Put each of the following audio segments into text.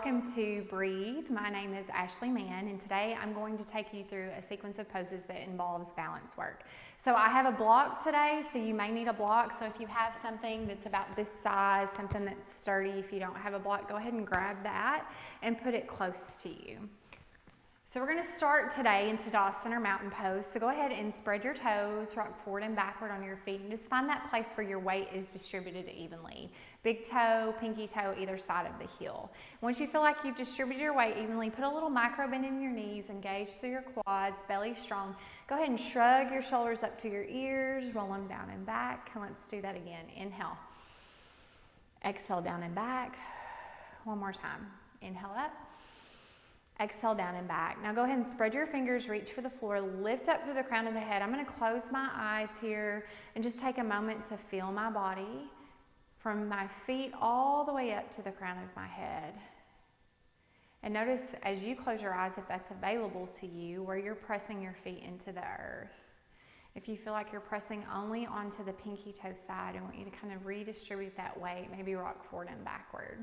welcome to Breathe. My name is Ashley Mann, and today I'm going to take you through a sequence of poses that involves balance work. So I have a block today, so you may need a block. So if you have something that's about this size, something that's sturdy, if you don't have a block, go ahead and grab that and put it close to you. So we're going to start today in Tadasana or mountain pose. So go ahead and spread your toes, rock forward and backward on your feet, and just find that place where your weight is distributed evenly. Big toe, pinky toe, either side of the heel. Once you feel like you've distributed your weight evenly, put a little micro bend in your knees, engage through your quads, belly strong. Go ahead and shrug your shoulders up to your ears, roll them down and back, and let's do that again. Inhale. Exhale, down and back. One more time. Inhale up. Exhale, down and back. Now go ahead and spread your fingers, reach for the floor, lift up through the crown of the head. I'm going to close my eyes here and just take a moment to feel my body from my feet all the way up to the crown of my head. And notice as you close your eyes, if that's available to you, where you're pressing your feet into the earth. If you feel like you're pressing only onto the pinky toe side, I want you to kind of redistribute that weight, maybe rock forward and backward.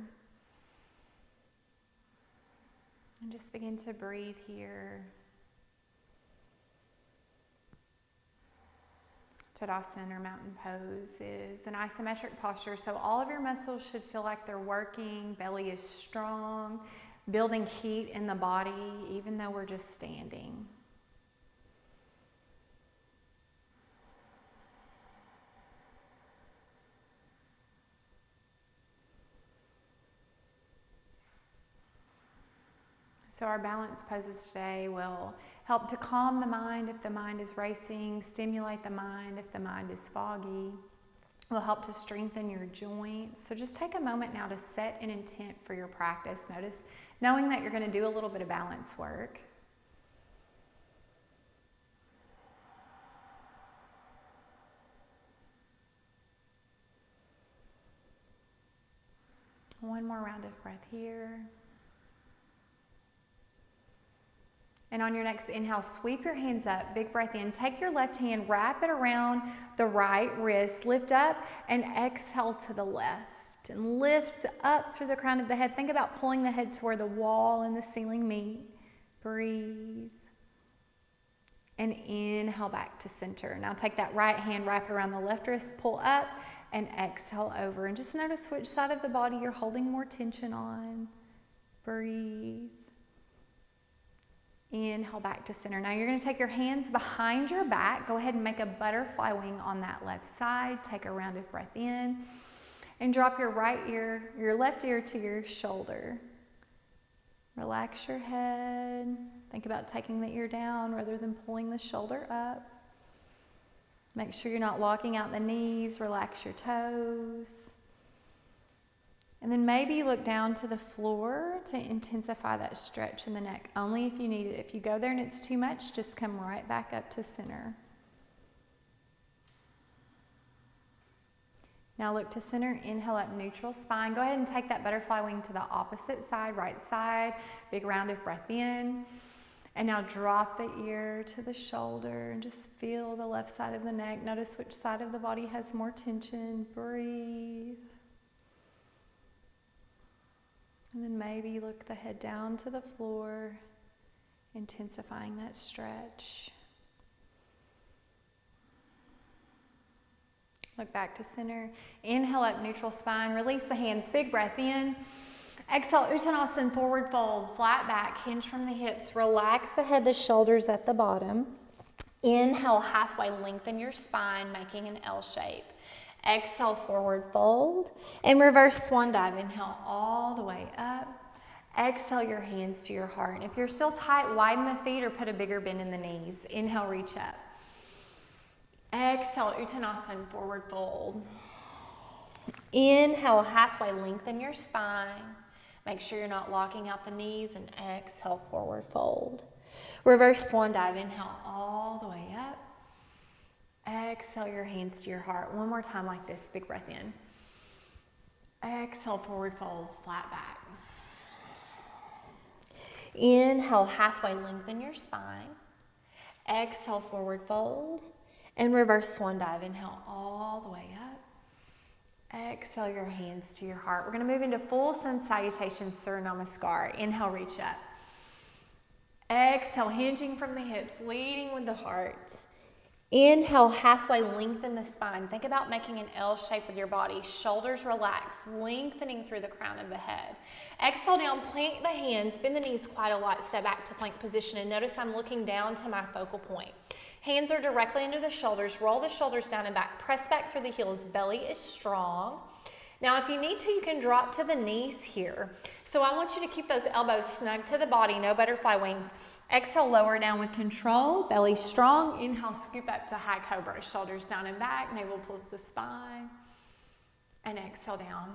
And just begin to breathe here. Tadasana or mountain pose is an isometric posture, so all of your muscles should feel like they're working, belly is strong, building heat in the body, even though we're just standing. So our balance poses today will help to calm the mind if the mind is racing, stimulate the mind if the mind is foggy, will help to strengthen your joints. So just take a moment now to set an intent for your practice. Notice, knowing that you're going to do a little bit of balance work. One more round of breath here. And on your next inhale, sweep your hands up, big breath in. Take your left hand, wrap it around the right wrist, lift up, and exhale to the left. And lift up through the crown of the head. Think about pulling the head to where the wall and the ceiling meet. Breathe. And inhale back to center. Now take that right hand, wrap it around the left wrist, pull up, and exhale over. And just notice which side of the body you're holding more tension on. Breathe. Inhale back to center. Now you're going to take your hands behind your back. Go ahead and make a butterfly wing on that left side. Take a round of breath in and drop your left ear to your shoulder. Relax your head. Think about taking the ear down rather than pulling the shoulder up. Make sure you're not locking out the knees. Relax your toes. And then maybe look down to the floor to intensify that stretch in the neck, only if you need it. If you go there and it's too much, just come right back up to center. Now look to center, inhale up, neutral spine. Go ahead and take that butterfly wing to the opposite side, right side. Big round of breath in. And now drop the ear to the shoulder and just feel the left side of the neck. Notice which side of the body has more tension. Breathe. And then maybe look the head down to the floor, intensifying that stretch. Look back to center. Inhale up, neutral spine. Release the hands. Big breath in. Exhale, Uttanasana, forward fold, flat back, hinge from the hips. Relax the head, the shoulders at the bottom. Inhale, halfway lengthen your spine, making an L shape. Exhale, forward fold, and reverse swan dive. Inhale all the way up. Exhale your hands to your heart. And if you're still tight, widen the feet or put a bigger bend in the knees. Inhale, reach up. Exhale, Uttanasana, forward fold. Inhale, halfway lengthen your spine. Make sure you're not locking out the knees, and exhale, forward fold. Reverse swan dive. Inhale all the way up. Exhale your hands to your heart. One more time like this. Big breath in. Exhale, forward fold, flat back. Inhale, halfway lengthen your spine. Exhale, forward fold. And reverse swan dive. Inhale all the way up. Exhale your hands to your heart. We're going to move into full sun salutation, Surya Namaskar. Inhale, reach up. Exhale, hinging from the hips, leading with the heart. Inhale, halfway lengthen the spine. Think about making an L shape with your body. Shoulders relax, lengthening through the crown of the head. Exhale down, plant the hands, bend the knees quite a lot, step back to plank position, and notice I'm looking down to my focal point. Hands are directly under the shoulders. Roll the shoulders down and back. Press back through the heels. Belly is strong. Now, if you need to, you can drop to the knees here. So I want you to keep those elbows snug to the body, no butterfly wings. Exhale, lower down with control, belly strong. Inhale, scoop up to high cobra, shoulders down and back, navel pulls the spine. And exhale down.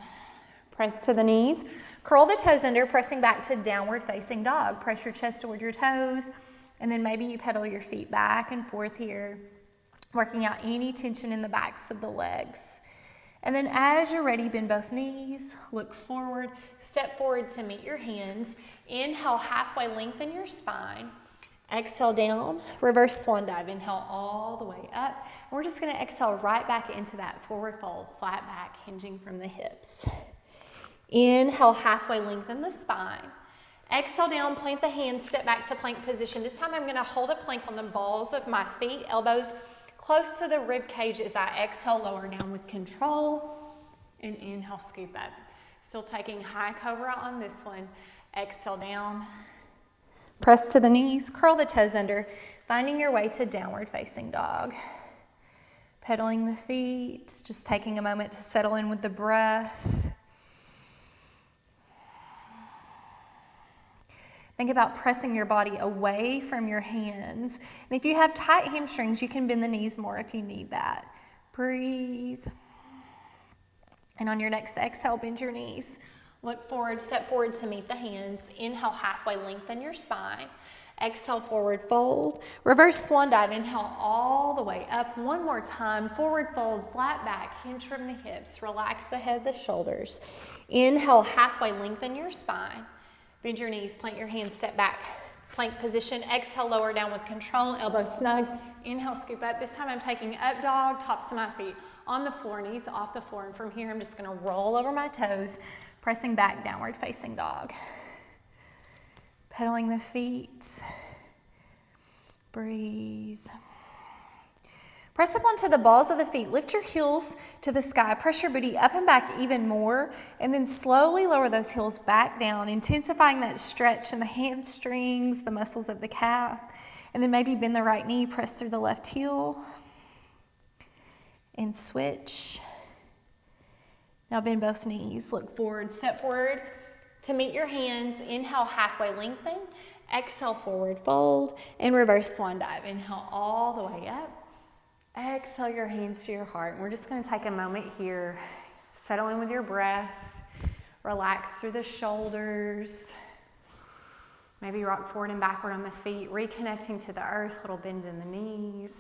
Press to the knees. Curl the toes under, pressing back to downward facing dog. Press your chest toward your toes, and then maybe you pedal your feet back and forth here, working out any tension in the backs of the legs. And then as you're ready, bend both knees, look forward, step forward to meet your hands. Inhale, halfway lengthen your spine. Exhale down, reverse swan dive. Inhale all the way up. And we're just gonna exhale right back into that forward fold, flat back, hinging from the hips. Inhale, halfway lengthen the spine. Exhale down, plant the hands, step back to plank position. This time I'm gonna hold a plank on the balls of my feet, elbows close to the rib cage as I exhale, lower down with control, and inhale, scoop up. Still taking high cobra on this one. Exhale down, press to the knees, curl the toes under, finding your way to downward facing dog. Pedaling the feet, just taking a moment to settle in with the breath. Think about pressing your body away from your hands. And if you have tight hamstrings, you can bend the knees more if you need that. Breathe. And on your next exhale, bend your knees. Look forward, step forward to meet the hands. Inhale, halfway lengthen your spine. Exhale, forward fold. Reverse swan dive. Inhale all the way up. One more time. Forward fold, flat back, hinge from the hips. Relax the head, the shoulders. Inhale, halfway lengthen your spine. Bend your knees, plant your hands, step back. Plank position. Exhale, lower down with control, elbows snug. Inhale, scoop up. This time I'm taking up dog, tops of my feet on the floor, knees off the floor. And from here, I'm just gonna roll over my toes, pressing back, downward facing dog. Pedaling the feet. Breathe. Press up onto the balls of the feet. Lift your heels to the sky. Press your booty up and back even more. And then slowly lower those heels back down, intensifying that stretch in the hamstrings, the muscles of the calf. And then maybe bend the right knee, press through the left heel. And switch. Now bend both knees. Look forward, step forward to meet your hands. Inhale, halfway lengthen. Exhale, forward fold. And reverse swan dive. Inhale all the way up. Exhale your hands to your heart. And we're just going to take a moment here. Settle in with your breath. Relax through the shoulders. Maybe rock forward and backward on the feet. Reconnecting to the earth. Little bend in the knees.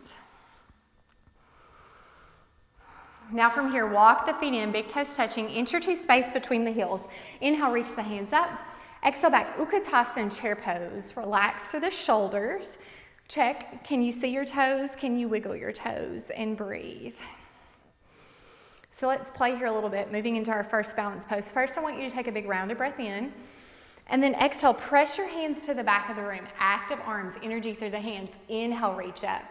Now from here, walk the feet in, big toes touching. Inch or two space between the heels. Inhale, reach the hands up. Exhale back, Utkatasana chair pose. Relax through the shoulders. Check, can you see your toes? Can you wiggle your toes? And breathe. So let's play here a little bit, moving into our first balance pose. First, I want you to take a big rounded breath in. And then exhale, press your hands to the back of the room. Active arms, energy through the hands. Inhale, reach up.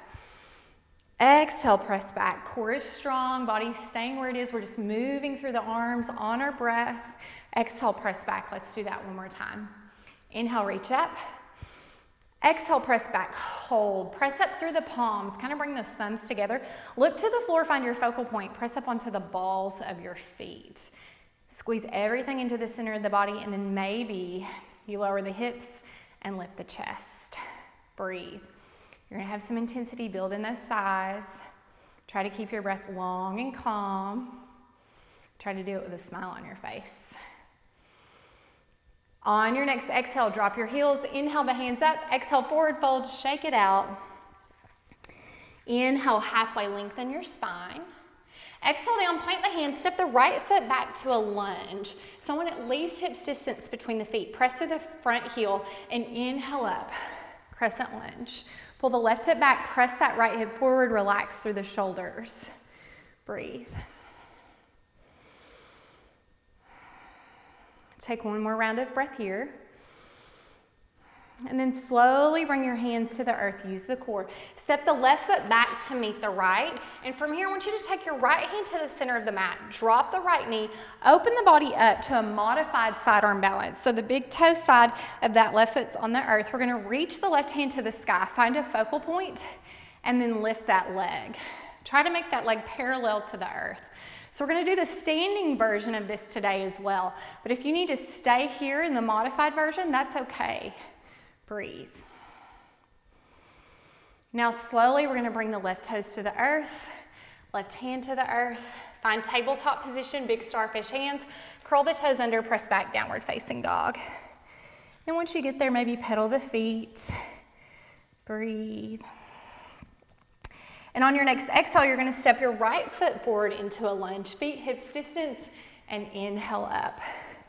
Exhale, press back. Core is strong, body staying where it is. We're just moving through the arms on our breath. Exhale, press back. Let's do that one more time. Inhale, reach up. Exhale, press back, hold. Press up through the palms, kind of bring those thumbs together. Look to the floor, find your focal point. Press up onto the balls of your feet. Squeeze everything into the center of the body, and then maybe you lower the hips and lift the chest. Breathe. You're gonna have some intensity build in those thighs. Try to keep your breath long and calm. Try to do it with a smile on your face. On your next exhale, drop your heels. Inhale the hands up. Exhale, forward fold, shake it out. Inhale, halfway lengthen your spine. Exhale down, plant the hands, step the right foot back to a lunge. So I want at least hips distance between the feet. Press through the front heel and inhale up, crescent lunge. Pull the left hip back, press that right hip forward, relax through the shoulders. Breathe. Take one more round of breath here. And then slowly bring your hands to the earth. Use the core. Step the left foot back to meet the right. And from here, I want you to take your right hand to the center of the mat. Drop the right knee. Open the body up to a modified side arm balance. So the big toe side of that left foot's on the earth. We're going to reach the left hand to the sky. Find a focal point and then lift that leg. Try to make that leg parallel to the earth. So we're going to do the standing version of this today as well. But if you need to stay here in the modified version, that's okay. Breathe. Now slowly we're going to bring the left toes to the earth, left hand to the earth. Find tabletop position, big starfish hands. Curl the toes under, press back, downward facing dog. And once you get there, maybe pedal the feet. Breathe. And on your next exhale, you're going to step your right foot forward into a lunge, feet hips distance, and inhale up.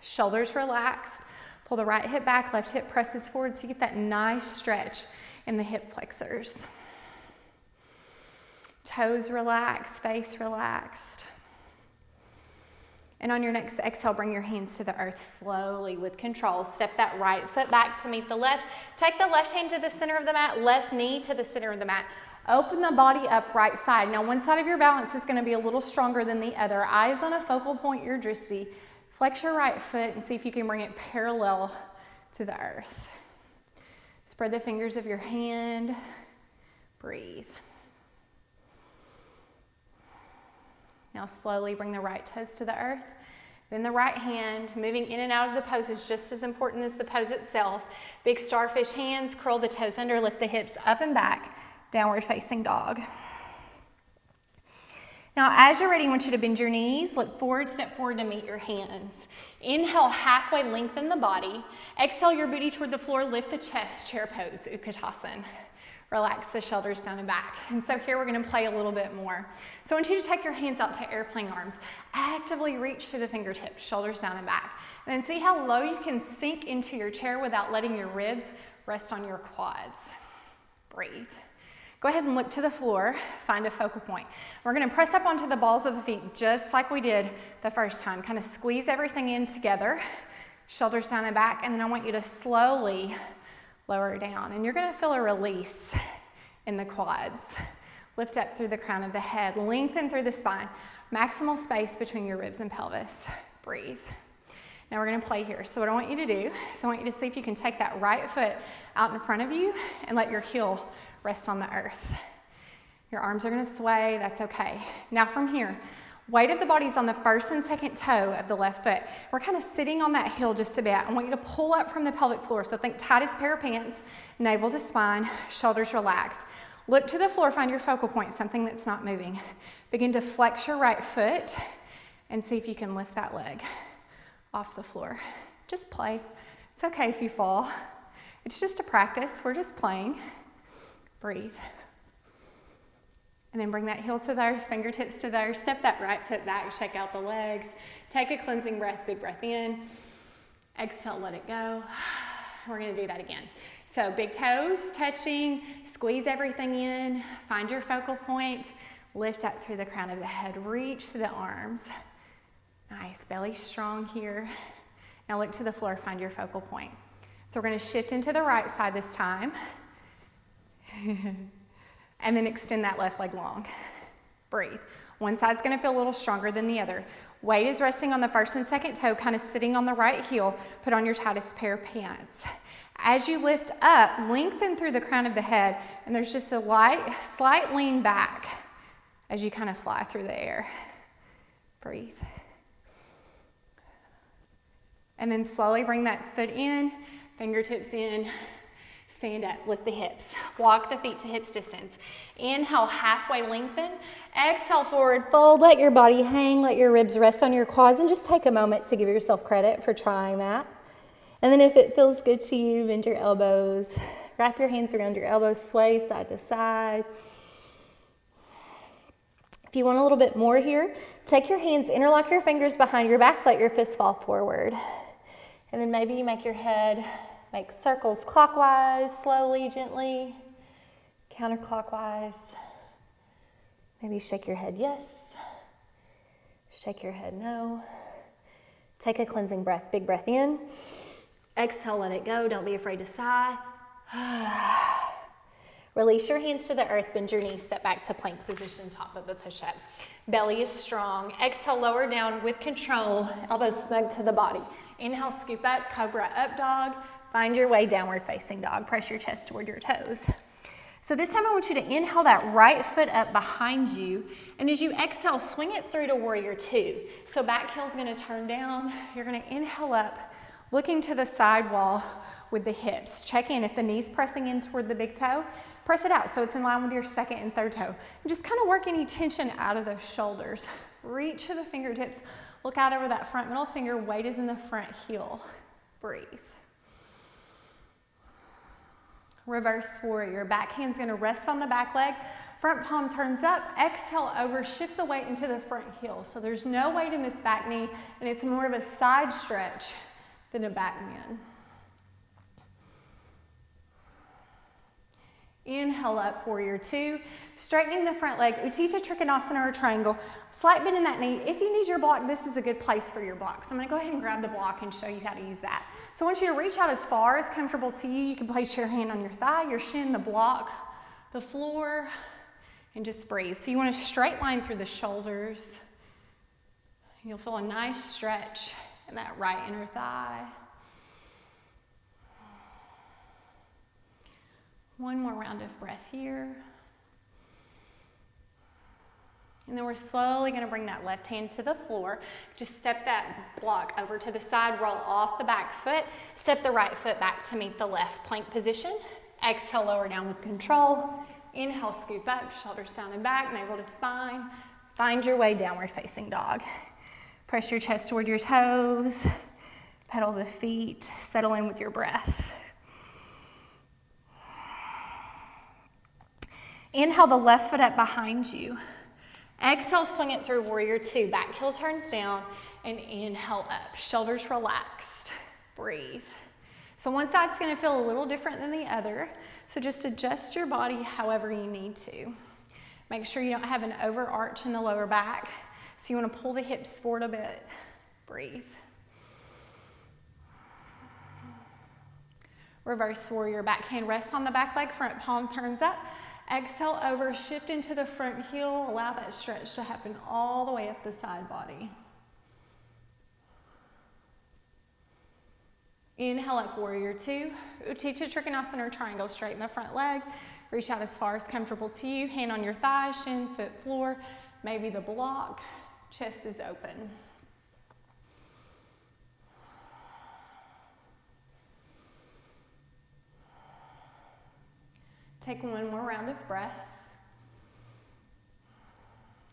Shoulders relaxed. Pull the right hip back, left hip presses forward so you get that nice stretch in the hip flexors. Toes relaxed, face relaxed. And on your next exhale, bring your hands to the earth slowly with control. Step that right foot back to meet the left. Take the left hand to the center of the mat, left knee to the center of the mat. Open the body up right side. Now one side of your balance is going to be a little stronger than the other. Eyes on a focal point, your drishti. Flex your right foot and see if you can bring it parallel to the earth. Spread the fingers of your hand. Breathe. Now slowly bring the right toes to the earth. Then the right hand, moving in and out of the pose is just as important as the pose itself. Big starfish hands, curl the toes under, lift the hips up and back, downward facing dog. Now, as you're ready, I want you to bend your knees, look forward, step forward to meet your hands. Inhale, halfway lengthen the body. Exhale your booty toward the floor, lift the chest, chair pose, Utkatasana. Relax the shoulders down and back. And so here we're going to play a little bit more. So I want you to take your hands out to airplane arms. Actively reach through the fingertips, shoulders down and back. And then see how low you can sink into your chair without letting your ribs rest on your quads. Breathe. Go ahead and look to the floor, find a focal point. We're going to press up onto the balls of the feet just like we did the first time. Kind of squeeze everything in together, shoulders down and back, and then I want you to slowly lower down. And you're going to feel a release in the quads. Lift up through the crown of the head, lengthen through the spine. Maximal space between your ribs and pelvis. Breathe. Now we're going to play here. So what I want you to do is I want you to see if you can take that right foot out in front of you and let your heel rest on the earth. Your arms are going to sway, that's okay. Now from here, weight of the body's on the first and second toe of the left foot. We're kind of sitting on that heel just a bit. I want you to pull up from the pelvic floor. So think tightest pair of pants, navel to spine, shoulders relaxed. Look to the floor, find your focal point, something that's not moving. Begin to flex your right foot and see if you can lift that leg off the floor. Just play. It's okay if you fall. It's just a practice. We're just playing. Breathe. And then bring that heel to the earth, fingertips to the earth. Step that right foot back, shake out the legs. Take a cleansing breath, big breath in. Exhale, let it go. We're going to do that again. So big toes touching, squeeze everything in, find your focal point, lift up through the crown of the head, reach to the arms. Nice, belly strong here. Now look to the floor, find your focal point. So we're going to shift into the right side this time. And then extend that left leg long. Breathe. One side's going to feel a little stronger than the other. Weight is resting on the first and second toe, kind of sitting on the right heel. Put on your tightest pair of pants. As you lift up, lengthen through the crown of the head, and there's just a slight lean back as you kind of fly through the air. Breathe. And then slowly bring that foot in, fingertips in. Stand up, lift the hips. Walk the feet to hips distance. Inhale, halfway lengthen. Exhale, forward fold. Let your body hang. Let your ribs rest on your quads. And just take a moment to give yourself credit for trying that. And then if it feels good to you, bend your elbows. Wrap your hands around your elbows. Sway side to side. If you want a little bit more here, take your hands, interlock your fingers behind your back. Let your fists fall forward. And then maybe you make your head make circles clockwise, slowly, gently, counterclockwise. Maybe shake your head yes, shake your head no, Take a cleansing breath, big breath in. Exhale, let it go. Don't be afraid to sigh. Release your hands to the earth, bend your knees, step back to plank position, top of the push-up. Belly is strong. Exhale, lower down with control, elbows snug to the body. Inhale, scoop up, cobra up dog. Find your way, downward facing dog. Press your chest toward your toes. So this time I want you to inhale that right foot up behind you, and as you exhale, swing it through to warrior two. So back heel's gonna turn down. You're gonna inhale up, looking to the side wall with the hips. Check in, if the knee's pressing in toward the big toe, press it out so it's in line with your second and third toe. And just kind of work any tension out of those shoulders. Reach to the fingertips, look out over that front middle finger, weight is in the front heel. Breathe. Reverse warrior, back hand's gonna rest on the back leg, front palm turns up, exhale over, shift the weight into the front heel. So there's no weight in this back knee, and it's more of a side stretch than a back bend. Inhale up, warrior two. Straightening the front leg, Utthita Trikonasana or triangle. Slight bend in that knee. If you need your block, this is a good place for your block. So I'm gonna go ahead and grab the block and show you how to use that. So I want you to reach out as far as comfortable to you. You can place your hand on your thigh, your shin, the block, the floor, and just breathe. So you want a straight line through the shoulders. You'll feel a nice stretch in that right inner thigh. One more round of breath here. And then we're slowly gonna bring that left hand to the floor. Just step that block over to the side, roll off the back foot, step the right foot back to meet the left plank position. Exhale, lower down with control. Inhale, scoop up, shoulders down and back, navel to spine. Find your way, downward facing dog. Press your chest toward your toes, pedal the feet, settle in with your breath. Inhale the left foot up behind you. Exhale, swing it through warrior two. Back heel turns down, and inhale up. Shoulders relaxed. Breathe. So one side's gonna feel a little different than the other, so just adjust your body however you need to. Make sure you don't have an overarch in the lower back, so you wanna pull the hips forward a bit. Breathe. Reverse warrior, back hand rests on the back leg, front palm turns up. Exhale over, shift into the front heel, allow that stretch to happen all the way up the side body. Inhale up, warrior two. Utthita Trikonasana or triangle, straighten the front leg. Reach out as far as comfortable to you. Hand on your thigh, shin, foot, floor. Maybe the block, chest is open. Take one more round of breath.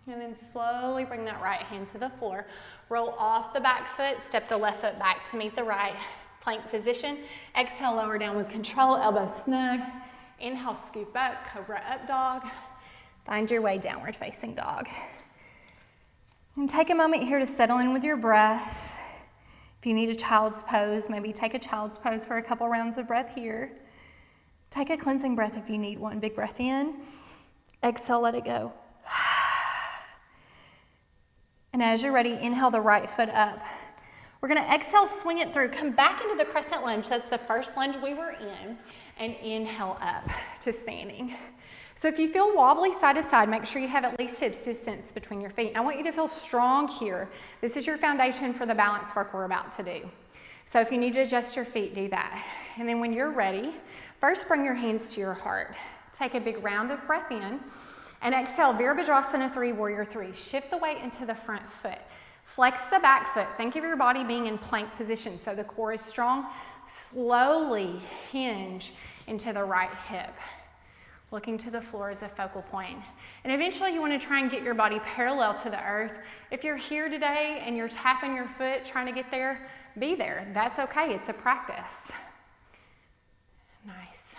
And then slowly bring that right hand to the floor. Roll off the back foot, step the left foot back to meet the right. Plank position. Exhale, lower down with control, elbows snug. Inhale, scoop up, cobra up dog. Find your way, downward facing dog. And take a moment here to settle in with your breath. If you need a child's pose, maybe take a child's pose for a couple rounds of breath here. Take a cleansing breath if you need one. Big breath in. Exhale, let it go. And as you're ready, inhale the right foot up. We're gonna exhale, swing it through. Come back into the crescent lunge. That's the first lunge we were in. And inhale up to standing. So if you feel wobbly side to side, make sure you have at least hips distance between your feet. And I want you to feel strong here. This is your foundation for the balance work we're about to do. So if you need to adjust your feet, do that. And then when you're ready, first bring your hands to your heart. Take a big round of breath in. And exhale, Virabhadrasana 3, warrior 3. Shift the weight into the front foot. Flex the back foot. Think of your body being in plank position so the core is strong. Slowly hinge into the right hip. Looking to the floor as a focal point. And eventually you want to try and get your body parallel to the earth. If you're here today and you're tapping your foot trying to get there, be there. That's okay. It's a practice. Nice.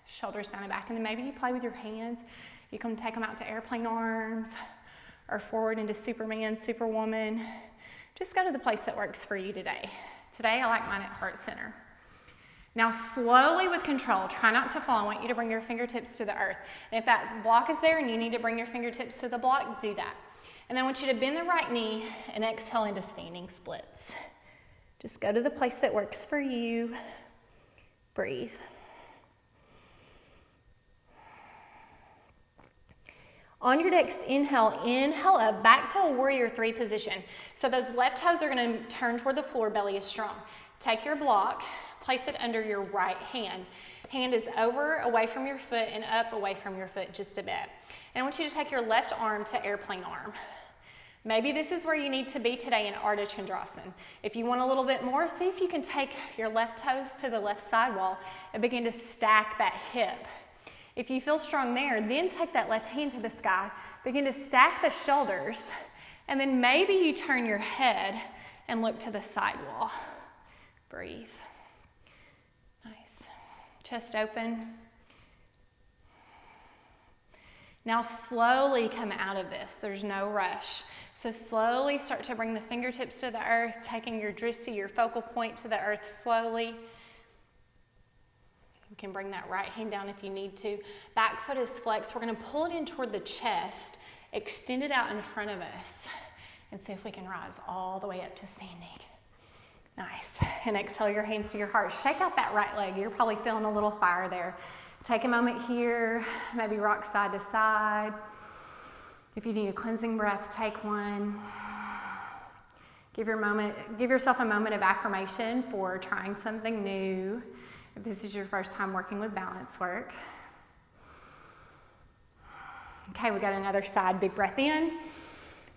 Shoulders down and back. And then maybe you play with your hands. You can take them out to airplane arms or forward into Superman, Superwoman. Just go to the place that works for you today. Today I like mine at heart center. Now slowly with control, try not to fall. I want you to bring your fingertips to the earth. And if that block is there and you need to bring your fingertips to the block, do that. And then I want you to bend the right knee and exhale into standing splits. Just go to the place that works for you. Breathe. On your next inhale up back to a warrior three position. So those left toes are going to turn toward the floor, belly is strong. Take your block, place it under your right hand. Hand is over, away from your foot, and up, away from your foot just a bit. And I want you to take your left arm to airplane arm. Maybe this is where you need to be today in Ardha Chandrasana. If you want a little bit more, see if you can take your left toes to the left side wall and begin to stack that hip. If you feel strong there, then take that left hand to the sky, begin to stack the shoulders, and then maybe you turn your head and look to the side wall. Breathe. Nice. Chest open. Now slowly come out of this. There's no rush. So slowly start to bring the fingertips to the earth, taking your drishti, your focal point, to the earth slowly. You can bring that right hand down if you need to. Back foot is flexed. We're going to pull it in toward the chest, extend it out in front of us, and see if we can rise all the way up to standing. Nice. And exhale your hands to your heart. Shake out that right leg. You're probably feeling a little fire there. Take a moment here, maybe rock side to side. If you need a cleansing breath, take one. Give yourself a moment of affirmation for trying something new. If this is your first time working with balance work. Okay, we got another side. Big breath in.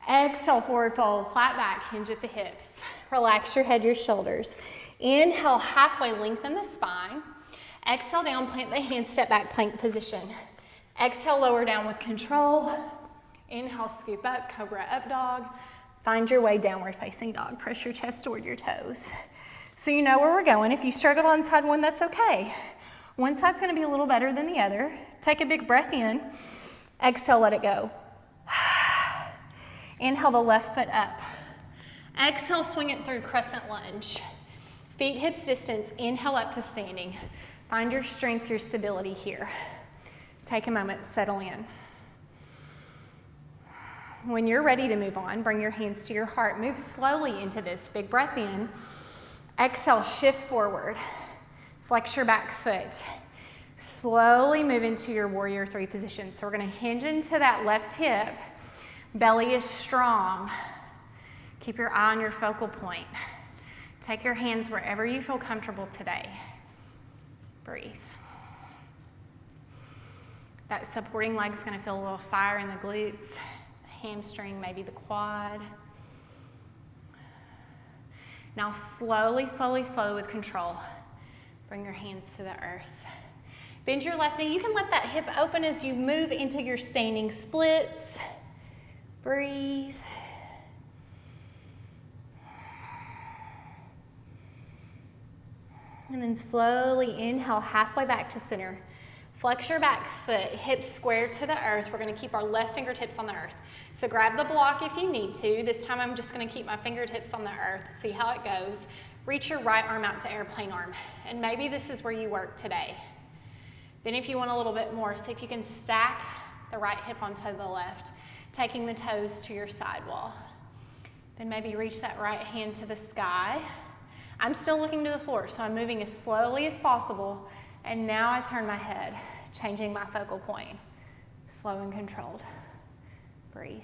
Exhale, forward fold, flat back, hinge at the hips. Relax your head, your shoulders. Inhale, halfway lengthen the spine. Exhale down, plant the hands, step back, plank position. Exhale, lower down with control. Inhale, scoop up, cobra up dog. Find your way downward facing dog. Press your chest toward your toes. So you know where we're going. If you struggle on side one, that's okay. One side's gonna be a little better than the other. Take a big breath in. Exhale, let it go. Inhale the left foot up. Exhale, swing it through crescent lunge. Feet hips distance, inhale up to standing. Find your strength, your stability here. Take a moment, settle in. When you're ready to move on, bring your hands to your heart. Move slowly into this. Big breath in. Exhale, shift forward. Flex your back foot. Slowly move into your warrior three position. So we're gonna hinge into that left hip. Belly is strong. Keep your eye on your focal point. Take your hands wherever you feel comfortable today. Breathe. That supporting leg's gonna feel a little fire in the glutes, hamstring, maybe the quad. Now slowly, slowly, slowly with control, bring your hands to the earth. Bend your left knee. You can let that hip open as you move into your standing splits. Breathe. And then slowly inhale halfway back to center. Flex your back foot, hips square to the earth. We're gonna keep our left fingertips on the earth. So grab the block if you need to. This time I'm just gonna keep my fingertips on the earth, see how it goes. Reach your right arm out to airplane arm. And maybe this is where you work today. Then if you want a little bit more, see if you can stack the right hip onto the left, taking the toes to your side wall. Then maybe reach that right hand to the sky. I'm still looking to the floor, so I'm moving as slowly as possible. And now I turn my head, changing my focal point. Slow and controlled. Breathe.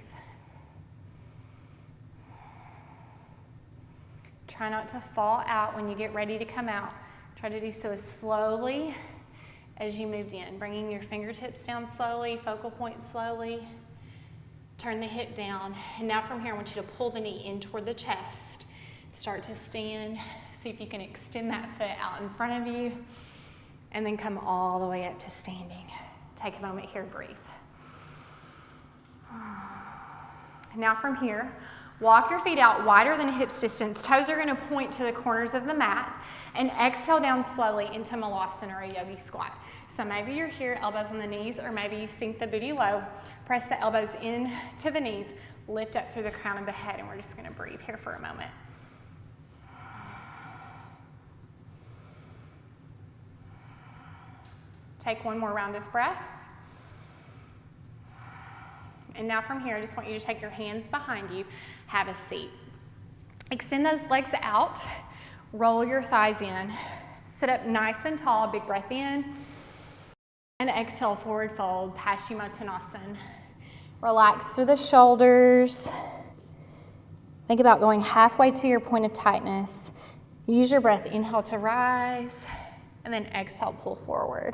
Try not to fall out when you get ready to come out. Try to do so as slowly as you moved in. Bringing your fingertips down slowly, focal point slowly. Turn the hip down. And now from here, I want you to pull the knee in toward the chest. Start to stand. See if you can extend that foot out in front of you. And then come all the way up to standing. Take a moment here, breathe. Now from here, walk your feet out wider than hips distance. Toes are gonna point to the corners of the mat. And exhale down slowly into Malasana or a yogi squat. So maybe you're here, elbows on the knees, or maybe you sink the booty low. Press the elbows in to the knees, lift up through the crown of the head, and we're just gonna breathe here for a moment. Take one more round of breath. And now from here, I just want you to take your hands behind you, have a seat. Extend those legs out. Roll your thighs in. Sit up nice and tall, big breath in. And exhale, forward fold, Paschimottanasana. Relax through the shoulders. Think about going halfway to your point of tightness. Use your breath, inhale to rise, and then exhale, pull forward.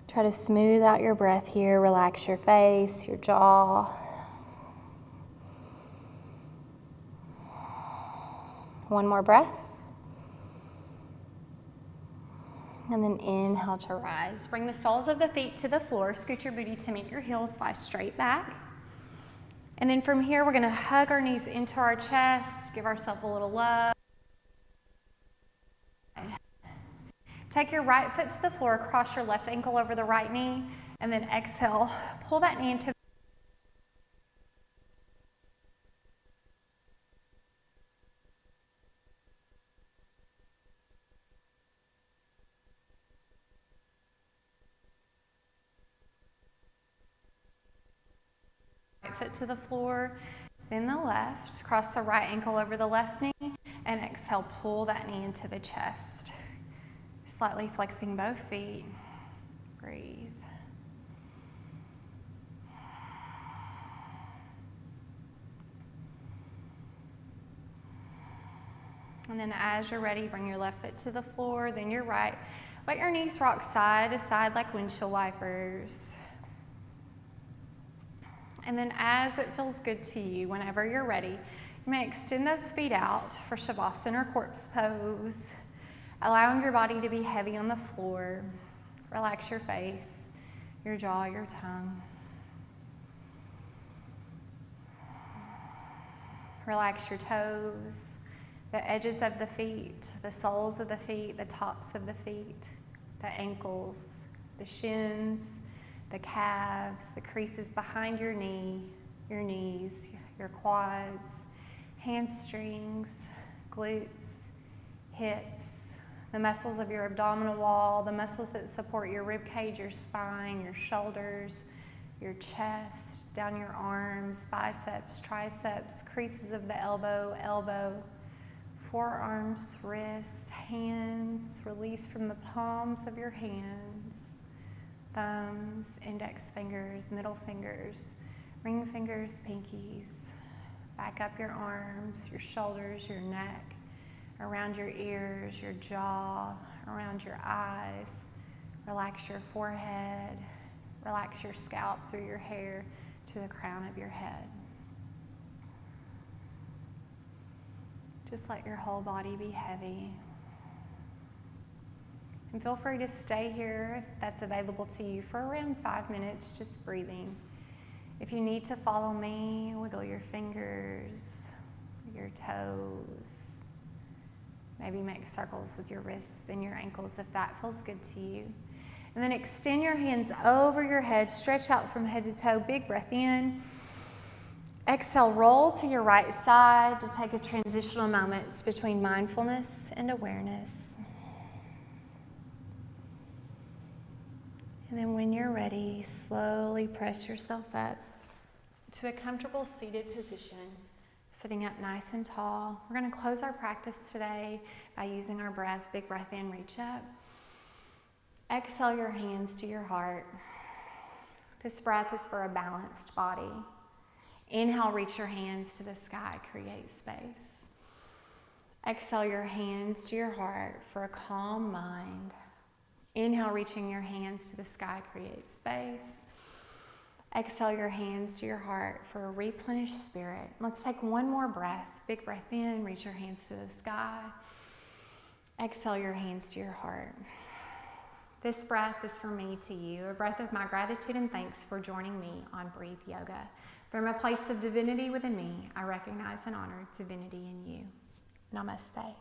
Try to smooth out your breath here. Relax your face, your jaw. One more breath. And then inhale to rise. Bring the soles of the feet to the floor. Scoot your booty to meet your heels, lie straight back. And then from here, we're gonna hug our knees into our chest, give ourselves a little love. Take your right foot to the floor, cross your left ankle over the right knee, and then exhale, pull that knee into the right foot to the floor, then the left, cross the right ankle over the left knee, and exhale, pull that knee into the chest. Slightly flexing both feet. Breathe. And then as you're ready, bring your left foot to the floor, then your right. Let your knees rock side to side like windshield wipers. And then as it feels good to you, whenever you're ready, you may extend those feet out for Shavasana or corpse pose, allowing your body to be heavy on the floor. Relax your face, your jaw, your tongue. Relax your toes, the edges of the feet, the soles of the feet, the tops of the feet, the ankles, the shins, the calves, the creases behind your knee, your knees, your quads, hamstrings, glutes, hips, the muscles of your abdominal wall, the muscles that support your rib cage, your spine, your shoulders, your chest, down your arms, biceps, triceps, creases of the elbow, forearms, wrists, hands, release from the palms of your hands, thumbs, index fingers, middle fingers, ring fingers, pinkies. Back up your arms, your shoulders, your neck, around your ears, your jaw, around your eyes. Relax your forehead, relax your scalp through your hair to the crown of your head. Just let your whole body be heavy. And feel free to stay here if that's available to you for around 5 minutes, just breathing. If you need to follow me, wiggle your fingers, your toes. Maybe make circles with your wrists and your ankles if that feels good to you. And then extend your hands over your head, stretch out from head to toe, big breath in. Exhale, roll to your right side to take a transitional moment between mindfulness and awareness. And then when you're ready, slowly press yourself up to a comfortable seated position, sitting up nice and tall. We're going to close our practice today by using our breath. Big breath in, reach up. Exhale your hands to your heart. This breath is for a balanced body. Inhale, reach your hands to the sky, create space. Exhale your hands to your heart for a calm mind. Inhale, reaching your hands to the sky, create space. Exhale your hands to your heart for a replenished spirit. Let's take one more breath. Big breath in, reach your hands to the sky. Exhale your hands to your heart. This breath is from me to you, a breath of my gratitude and thanks for joining me on Breathe Yoga. From a place of divinity within me, I recognize and honor divinity in you. Namaste.